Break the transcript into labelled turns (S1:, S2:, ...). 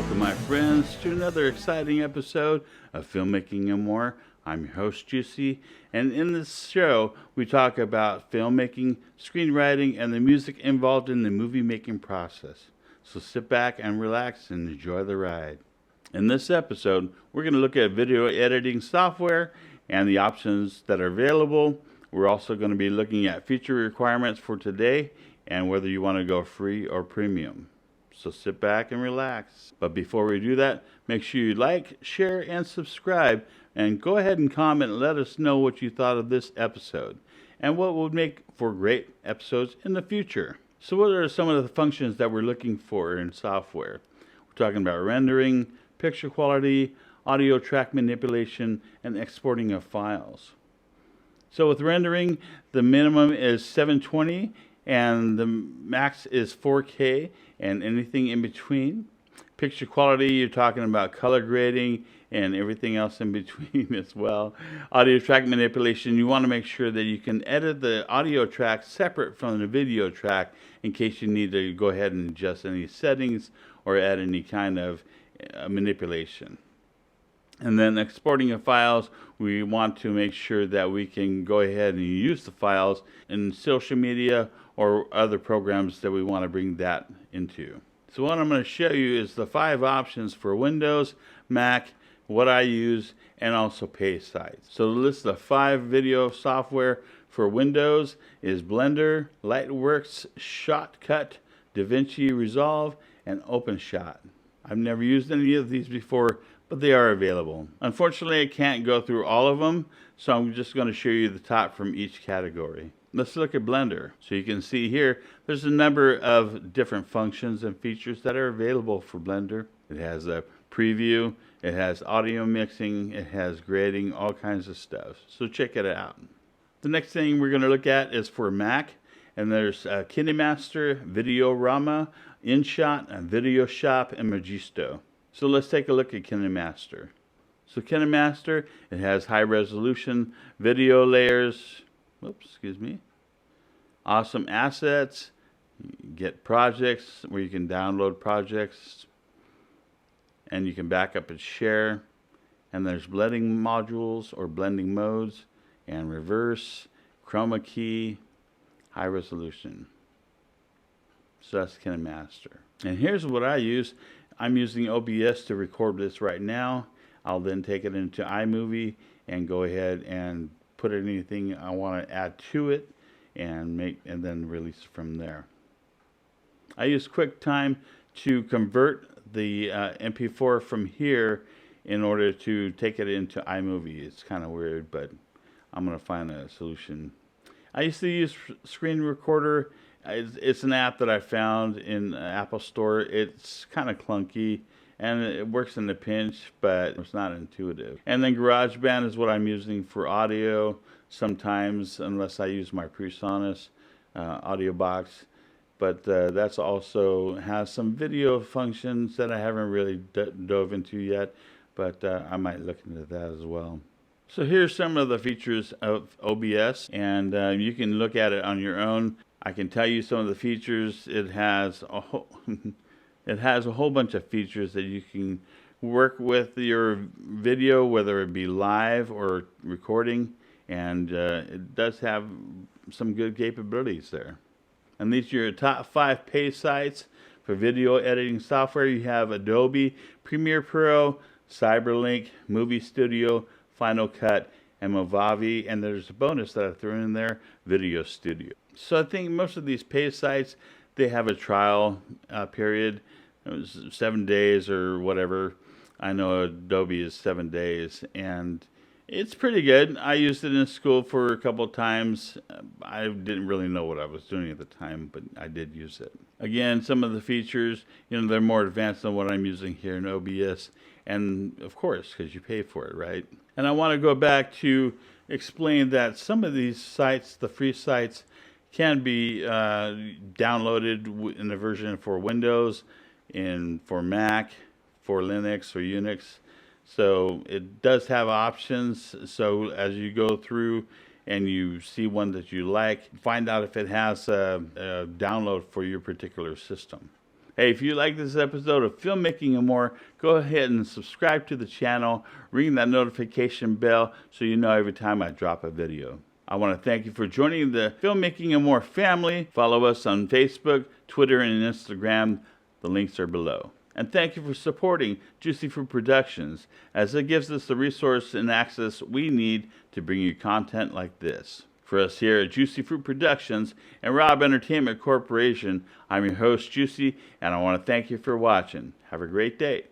S1: Welcome, my friends, to another exciting episode of Filmmaking and More. I'm your host, Juicy, and in this show, we talk about filmmaking, screenwriting, and the music involved in the movie-making process. So sit back and relax and enjoy the ride. In this episode, we're going to look at video editing software and the options that are available. We're also going to be looking at feature requirements for today and whether you want to go free or premium. So sit back and relax. But before we do that, make sure you like, share, and subscribe. And go ahead and comment and let us know what you thought of this episode and what would make for great episodes in the future. So what are some of the functions that we're looking for in software? We're talking about rendering, picture quality, audio track manipulation, and exporting of files. So with rendering, the minimum is 720 and the max is 4K and anything in between. Picture quality, you're talking about color grading and everything else in between as well. Audio track manipulation, you want to make sure that you can edit the audio track separate from the video track in case you need to go ahead and adjust any settings or add any kind of manipulation. And then exporting of files, we want to make sure that we can go ahead and use the files in social media or other programs that we want to bring that into. So what I'm going to show you is the 5 options for Windows, Mac, what I use, and also pay sites. So the list of 5 video software for Windows is Blender, Lightworks, Shotcut, DaVinci Resolve, and OpenShot. I've never used any of these before, but they are available. Unfortunately, I can't go through all of them, so I'm just going to show you the top from each category. Let's look at Blender. So you can see here, there's a number of different functions and features that are available for Blender. It has a preview, it has audio mixing, it has grading, all kinds of stuff. So check it out. The next thing we're going to look at is for Mac, and there's KineMaster, Videorama, InShot, Video Shop, and Magisto. So let's take a look at KineMaster. So KineMaster, it has high resolution video layers, awesome assets, get projects where you can download projects and you can back up and share, and there's blending modules or blending modes and reverse, chroma key, high resolution. So that's KineMaster. And here's what I use. I'm using OBS to record this right now. I'll then take it into iMovie and go ahead and put anything I want to add to it and then release it from there. I use QuickTime to convert the MP4 from here in order to take it into iMovie. It's kind of weird, but I'm going to find a solution. I used to use Screen Recorder. It's an app that I found in Apple Store. It's kind of clunky and it works in a pinch, but it's not intuitive. And then GarageBand is what I'm using for audio sometimes, unless I use my PreSonus audio box. But that's also has some video functions that I haven't really dove into yet, but I might look into that as well. So here's some of the features of OBS, and you can look at it on your own. I can tell you some of the features. It has a whole bunch of features that you can work with your video, whether it be live or recording, and it does have some good capabilities there. And these are your top 5 pay sites for video editing software. You have Adobe, Premiere Pro, Cyberlink, Movie Studio, Final Cut, and Movavi, and there's a bonus that I threw in there, Video Studio. So I think most of these pay sites, they have a trial period. It was 7 days or whatever. I know Adobe is 7 days, and it's pretty good. I used it in school for a couple of times. I didn't really know what I was doing at the time, but I did use it. Again, some of the features, they're more advanced than what I'm using here in OBS, and of course, because you pay for it, right? And I want to go back to explain that some of these sites, the free sites, can be downloaded in a version for Windows, for Mac, for Linux or Unix. So it does have options. So as you go through and you see one that you like, find out if it has a download for your particular system. Hey, if you like this episode of Filmmaking and More, go ahead and subscribe to the channel, ring that notification bell so you know every time I drop a video. I want to thank you for joining the Filmmaking and More family. Follow us on Facebook, Twitter, and Instagram. The links are below. And thank you for supporting Juicyfroot Productions, as it gives us the resource and access we need to bring you content like this. For us here at Juicyfroot Productions and Robb Entertainment Corporation, I'm your host, Juicy, and I want to thank you for watching. Have a great day.